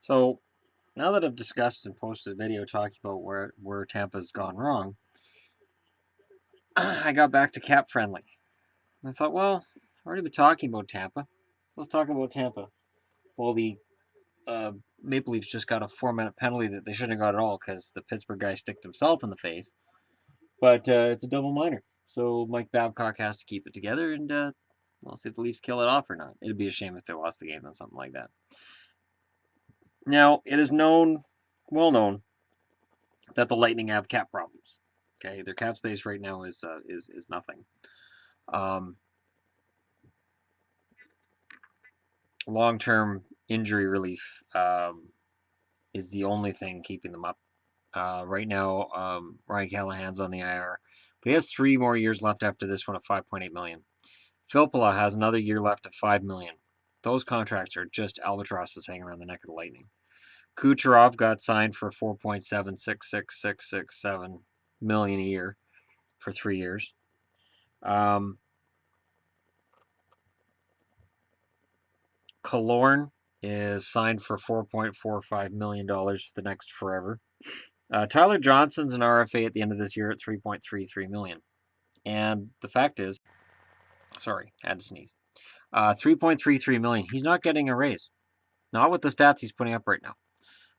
So now that I've discussed and posted a video talking about where Tampa's gone wrong, I got back to cap friendly. I thought, well, I've already been talking about Tampa, so let's talk about Tampa. Well, the Maple Leafs just got a 4-minute penalty that they shouldn't have got at all because the Pittsburgh guy sticked himself in the face. But it's a double minor, so Mike Babcock has to keep it together, and we'll see if the Leafs kill it off or not. It'd be a shame if they lost the game on something like that. Now, it is well known, that the Lightning have cap problems. Okay, their cap space right now is nothing. Long-term injury relief is the only thing keeping them up. Right now, Ryan Callahan's on the IR, but he has 3 more years left after this one of $5.8 million. Filppula has another year left at $5 million. Those contracts are just albatrosses hanging around the neck of the Lightning. Kucherov got signed for $4.766667 million a year for 3 years. Killorn is signed for $4.45 million for the next forever. Tyler Johnson's an RFA at the end of this year at $3.33 million. And the fact is, sorry, I had to sneeze. $3.33 million. He's not getting a raise. Not with the stats he's putting up right now.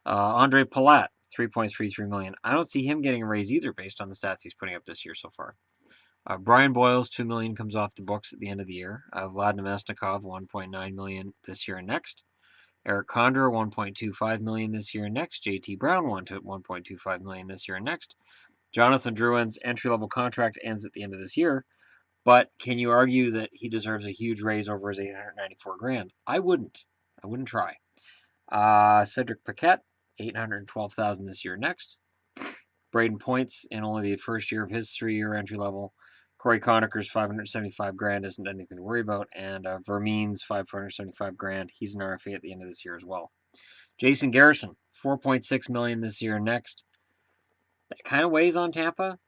Andre Palat, $3.33 million. I don't see him getting a raise either based on the stats he's putting up this year so far. Brian Boyles, $2 million comes off the books at the end of the year. Vlad Namestnikov, $1.9 million this year and next. Eric Condor, $1.25 million this year and next. JT Brown, $1.25 million this year and next. Jonathan Drouin's entry-level contract ends at the end of this year, but can you argue that he deserves a huge raise over his $894,000? I wouldn't. I wouldn't try. Cedric Paquette, $812,000 this year next. Braden Points in only the first year of his 3-year entry level. Corey Conacher's $575,000 isn't anything to worry about, and Vermeen's $575,000. He's an RFA at the end of this year as well. Jason Garrison, $4.6 million this year next. That kind of weighs on Tampa.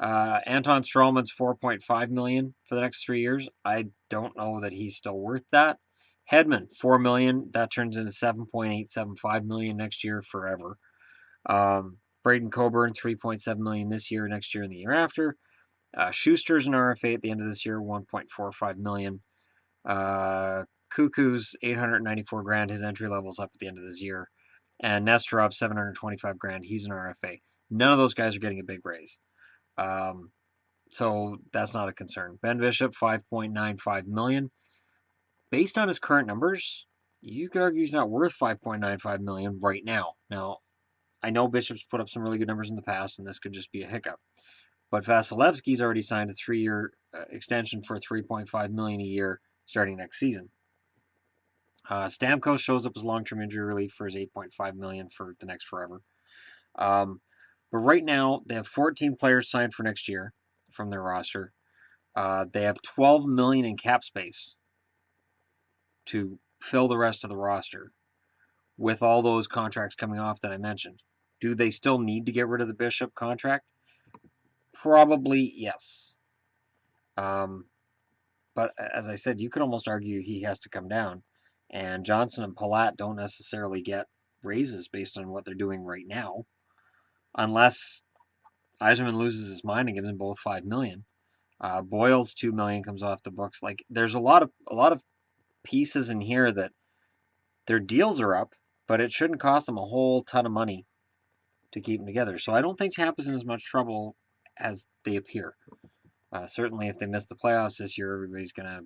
Anton Strawman's $4.5 million for the next 3 years. I don't know that he's still worth that. Hedman, $4 million. That turns into $7.875 million next year forever. Braden Coburn, $3.7 million this year, next year, and the year after. Schuster's an RFA at the end of this year, $1.45 million. Cuckoo's $894,000. His entry level's up at the end of this year. And Nesterov, $725,000. He's an RFA. None of those guys are getting a big raise. So that's not a concern. Ben Bishop, $5.95 million. Based on his current numbers, you could argue he's not worth $5.95 million right now. Now, I know Bishop's put up some really good numbers in the past, and this could just be a hiccup. But Vasilevsky's already signed a 3-year extension for $3.5 million a year starting next season. Stamkos shows up as long-term injury relief for his $8.5 million for the next forever. But right now, they have 14 players signed for next year from their roster. They have $12 million in cap space to fill the rest of the roster with all those contracts coming off that I mentioned. Do they still need to get rid of the Bishop contract? Probably yes. But as I said, you could almost argue he has to come down. And Johnson and Palat don't necessarily get raises based on what they're doing right now, unless Yzerman loses his mind and gives them both $5 million. Boyle's $2 million comes off the books. Like, there's a lot of pieces in here that their deals are up, but it shouldn't cost them a whole ton of money to keep them together. So I don't think Tampa's in as much trouble as they appear. Certainly, if they miss the playoffs this year, everybody's gonna,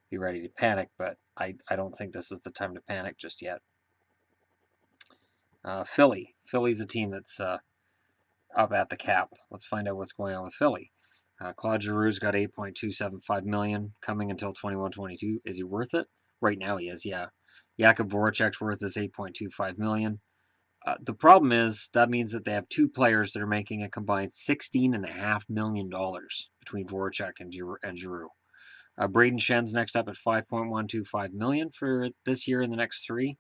be ready to panic. But I don't think this is the time to panic just yet. Philly's a team that's up at the cap. Let's find out what's going on with Philly. Claude Giroux's got $8.275 million coming until 21-22. Is he worth it? Right now he is, yeah. Jakub Voracek's worth is $8.25 million. The problem is that means that they have 2 players that are making a combined $16.5 million between Voracek and Giroux. Braden Schen's next up at $5.125 million for this year and the next 3.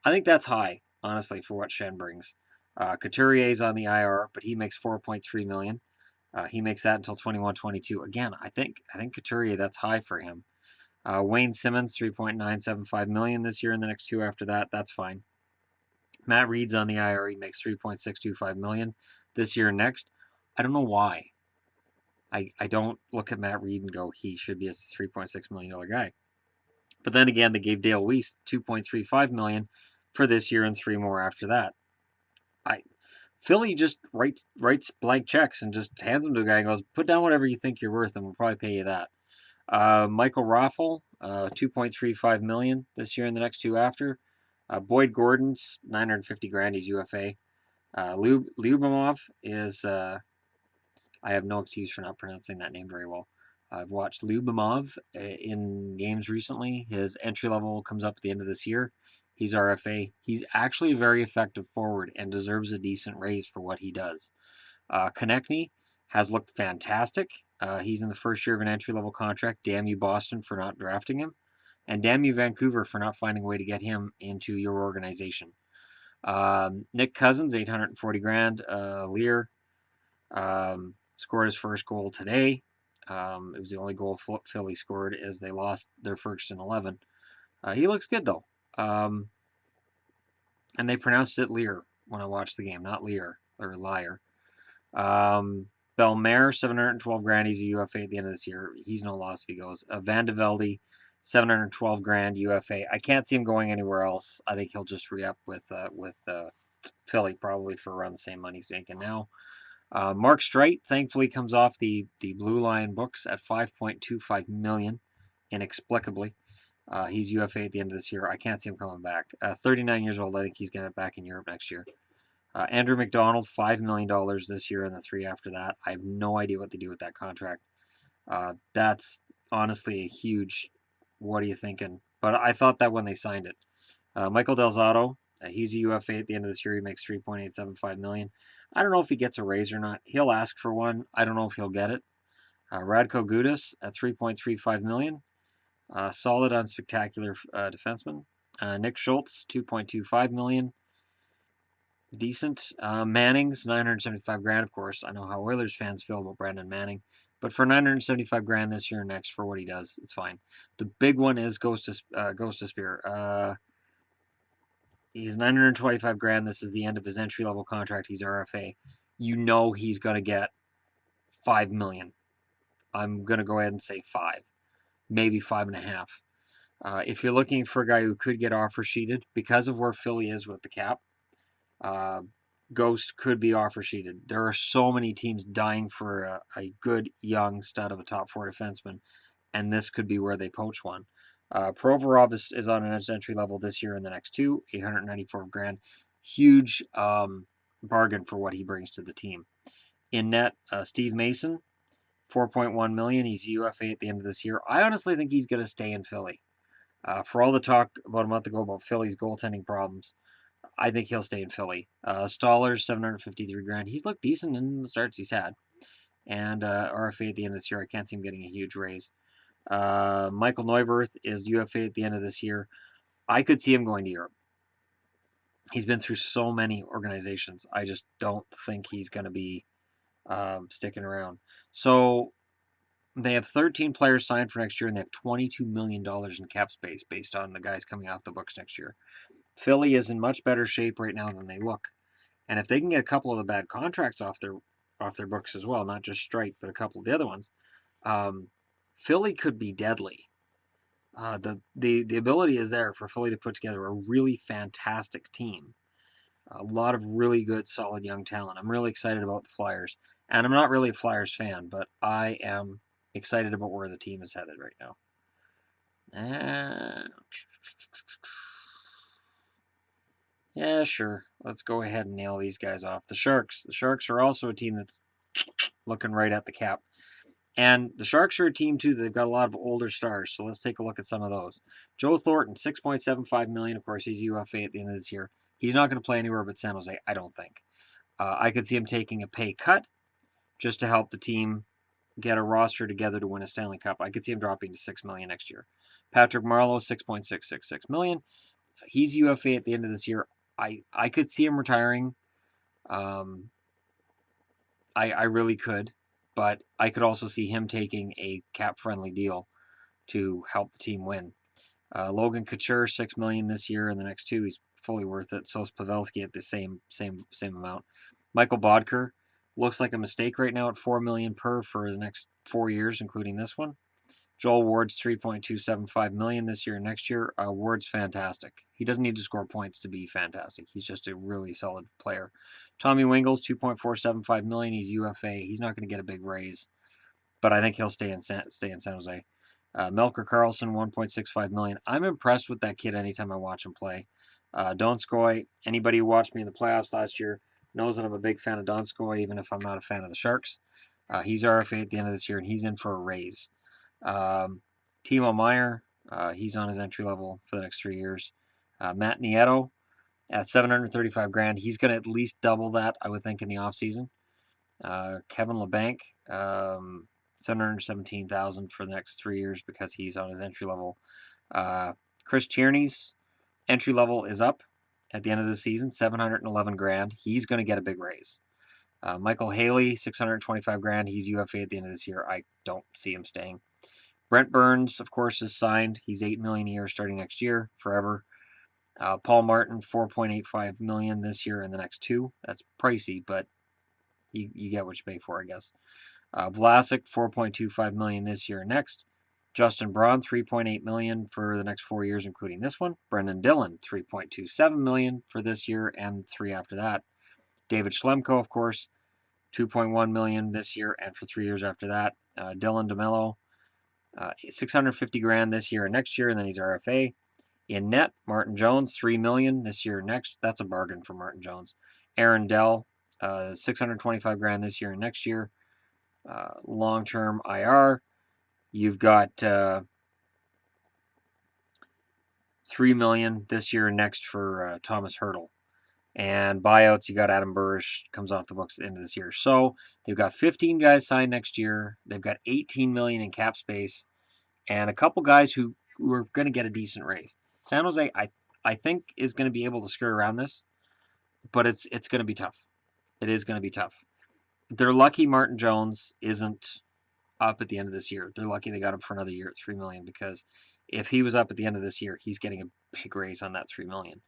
I think that's high, honestly, for what Schenn brings. Couturier's on the IR, but he makes $4.3 million. He makes that until 21-22. Again, I think Couturier, that's high for him. Wayne Simmons, $3.975 million this year and the next 2 after that. That's fine. Matt Reed's on the IR. He makes $3.625 million this year and next. I don't know why. I don't look at Matt Reed and go, he should be a $3.6 million guy. But then again, they gave Dale Weiss $2.35 million for this year and 3 more after that. Philly just writes blank checks and just hands them to a guy and goes, put down whatever you think you're worth, and we'll probably pay you that. Michael Raffle, $2.35 million this year and the next 2 after. Boyd Gordon's $950,000. He's UFA. Lyubimov is I have no excuse for not pronouncing that name very well. I've watched Lyubimov in games recently. His entry level comes up at the end of this year. He's RFA. He's actually a very effective forward and deserves a decent raise for what he does. Konechny has looked fantastic. He's in the first year of an entry-level contract. Damn you, Boston, for not drafting him. And damn you, Vancouver, for not finding a way to get him into your organization. Nick Cousins, $840,000. Lear scored his first goal today. It was the only goal Philly scored as they lost their first in 11. He looks good, though. And they pronounced it Lear when I watched the game, not Lear or Liar. Belmer, $712,000. He's a UFA at the end of this year. He's no loss if he goes. Van de Velde, $712,000 UFA. I can't see him going anywhere else. I think he'll just re-up with Philly probably for around the same money he's making now. Mark Streit thankfully comes off the Blue Line books at $5.25 million, inexplicably. He's UFA at the end of this year. I can't see him coming back. 39 years old. I think he's going to be back in Europe next year. Andrew McDonald, $5 million this year and the 3 after that. I have no idea what they do with that contract. That's honestly a huge, what are you thinking? But I thought that when they signed it. Michael Del Zotto, he's a UFA at the end of this year. He makes $3.875 million. I don't know if he gets a raise or not. He'll ask for one. I don't know if he'll get it. Radko Gudas at $3.35 million. Solid, unspectacular defenseman. Nick Schultz, $2.25 million. Decent. Manning's $975,000, of course. I know how Oilers fans feel about Brandon Manning. But for $975,000 this year and next for what he does, it's fine. The big one is Ghost to Spear. He's $925,000. This is the end of his entry-level contract. He's RFA. You know he's going to get $5 million. I'm going to go ahead and say 5. Maybe 5.5. If you're looking for a guy who could get offer sheeted, because of where Philly is with the cap, Ghost could be offer sheeted. There are so many teams dying for a good young stud of a top 4 defenseman, and this could be where they poach one. Provorov is on an entry level this year and the next 2, $894,000. Huge bargain for what he brings to the team. In net, Steve Mason, $4.1 million. He's UFA at the end of this year. I honestly think he's going to stay in Philly. For all the talk about a month ago about Philly's goaltending problems, I think he'll stay in Philly. Stollers, $753,000. He's looked decent in the starts he's had. And RFA at the end of this year, I can't see him getting a huge raise. Michael Neuwirth is UFA at the end of this year. I could see him going to Europe. He's been through so many organizations. I just don't think he's going to be sticking around. So they have 13 players signed for next year, and they have $22 million in cap space based on the guys coming off the books next year. Philly is in much better shape right now than they look. And if they can get a couple of the bad contracts off their books as well, not just Strike, but a couple of the other ones, Philly could be deadly. The ability is there for Philly to put together a really fantastic team. A lot of really good, solid young talent. I'm really excited about the Flyers. And I'm not really a Flyers fan, but I am excited about where the team is headed right now. Yeah, sure. Let's go ahead and nail these guys off. The Sharks. The Sharks are also a team that's looking right at the cap. And the Sharks are a team, too, they've got a lot of older stars. So let's take a look at some of those. Joe Thornton, $6.75 million. Of course, he's UFA at the end of this year. He's not going to play anywhere but San Jose, I don't think. I could see him taking a pay cut just to help the team get a roster together to win a Stanley Cup. I could see him dropping to $6 million next year. Patrick Marleau, $6.666 million. He's UFA at the end of this year. I could see him retiring. I really could. But I could also see him taking a cap-friendly deal to help the team win. Logan Couture, $6 million this year, and the next 2 he's fully worth it. So is Pavelski at the same amount. Michael Bodker looks like a mistake right now at $4 million per for the next 4 years, including this one. Joel Ward's $3.275 million this year and next year. Ward's fantastic. He doesn't need to score points to be fantastic. He's just a really solid player. Tommy Wingels, $2.475 million. He's UFA. He's not going to get a big raise, but I think he'll stay in San Jose. Melker Karlsson, $1.65 million. I'm impressed with that kid anytime I watch him play. Donskoy, anybody who watched me in the playoffs last year knows that I'm a big fan of Donskoy, even if I'm not a fan of the Sharks. He's RFA at the end of this year, and he's in for a raise. Timo Meier, he's on his entry level for the next 3 years. Matt Nieto at $735 grand. He's going to at least double that, I would think, in the offseason. Kevin LeBanc, $717,000 for the next 3 years because he's on his entry level. Chris Tierney's entry level is up at the end of the season, $711 grand. He's going to get a big raise. Michael Haley, $625 grand. He's UFA at the end of this year. I don't see him staying. Brent Burns, of course, is signed. He's $8 million a year starting next year, forever. Paul Martin, $4.85 million this year and the next 2. That's pricey, but you get what you pay for, I guess. Vlasic, $4.25 million this year and next. Justin Braun, $3.8 million for the next 4 years, including this one. Brendan Dillon, $3.27 million for this year and 3 after that. David Schlemko, of course, $2.1 million this year and for 3 years after that. Dylan DeMello, $650 grand this year and next year, and then he's RFA. In net, Martin Jones, $3 million this year and next. That's a bargain for Martin Jones. Aaron Dell, $625 grand this year and next year. Long-term IR, you've got $3 million this year and next for Thomas Hertl. And buyouts, you got Adam Burish, comes off the books at the end of this year. So they've got 15 guys signed next year. They've got $18 million in cap space, and a couple guys who are going to get a decent raise. San Jose, I think, is going to be able to skirt around this, but it's going to be tough. It is going to be tough. They're lucky Martin Jones isn't up at the end of this year. They're lucky they got him for another year at $3 million, because if he was up at the end of this year, he's getting a big raise on that $3 million.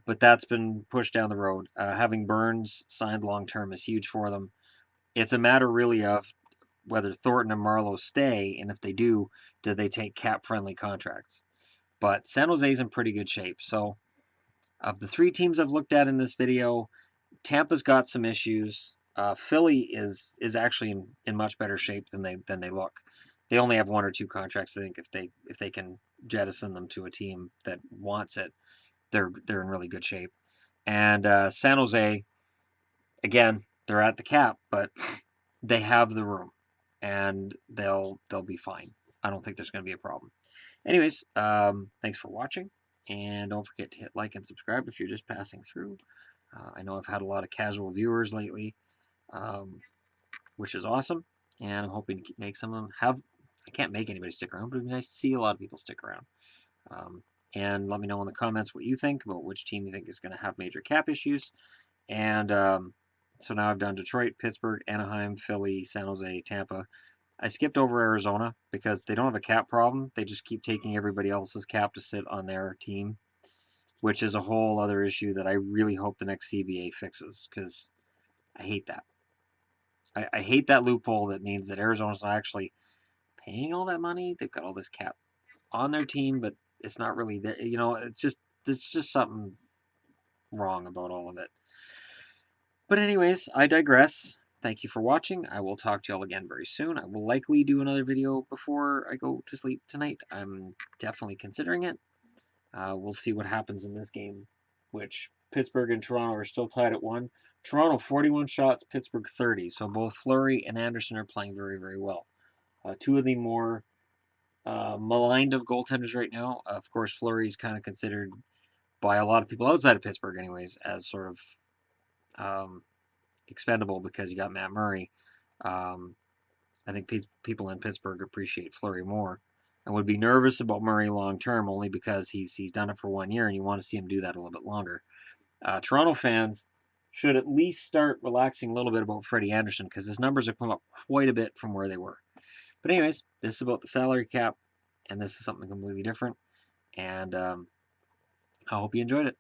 But that's been pushed down the road. Having Burns signed long-term is huge for them. It's a matter really of whether Thornton and Marleau stay, and if they do they take cap-friendly contracts? But San Jose's in pretty good shape. So of the 3 teams I've looked at in this video, Tampa's got some issues. Philly is actually in much better shape than they look. They only have 1 or 2 contracts. I think if they can jettison them to a team that wants it, they're in really good shape. And San Jose, again, they're at the cap, but they have the room, and they'll be fine. I don't think there's going to be a problem. Anyways, thanks for watching, and don't forget to hit like and subscribe if you're just passing through. I know I've had a lot of casual viewers lately, which is awesome, and I'm hoping to make some of them have. I can't make anybody stick around, but it'd be nice to see a lot of people stick around. And let me know in the comments what you think about which team you think is going to have major cap issues. And so now I've done Detroit, Pittsburgh, Anaheim, Philly, San Jose, Tampa. I skipped over Arizona because they don't have a cap problem. They just keep taking everybody else's cap to sit on their team, which is a whole other issue that I really hope the next CBA fixes, because I hate that. I hate that loophole that means that Arizona's not actually paying all that money. They've got all this cap on their team, but it's not really there. You know, it's just something wrong about all of it. But anyways, I digress. Thank you for watching. I will talk to y'all again very soon. I will likely do another video before I go to sleep tonight. I'm definitely considering it. We'll see what happens in this game, which Pittsburgh and Toronto are still tied at 1. Toronto 41 shots, Pittsburgh 30. So both Fleury and Anderson are playing very, very well. 2 of the more maligned of goaltenders right now. Of course, Fleury is kind of considered by a lot of people outside of Pittsburgh anyways as sort of expendable because you got Matt Murray. I think people in Pittsburgh appreciate Fleury more and would be nervous about Murray long term only because he's done it for 1 year and you want to see him do that a little bit longer. Toronto fans should at least start relaxing a little bit about Freddie Anderson, because his numbers have come up quite a bit from where they were. But anyways, this is about the salary cap, and this is something completely different. And I hope you enjoyed it.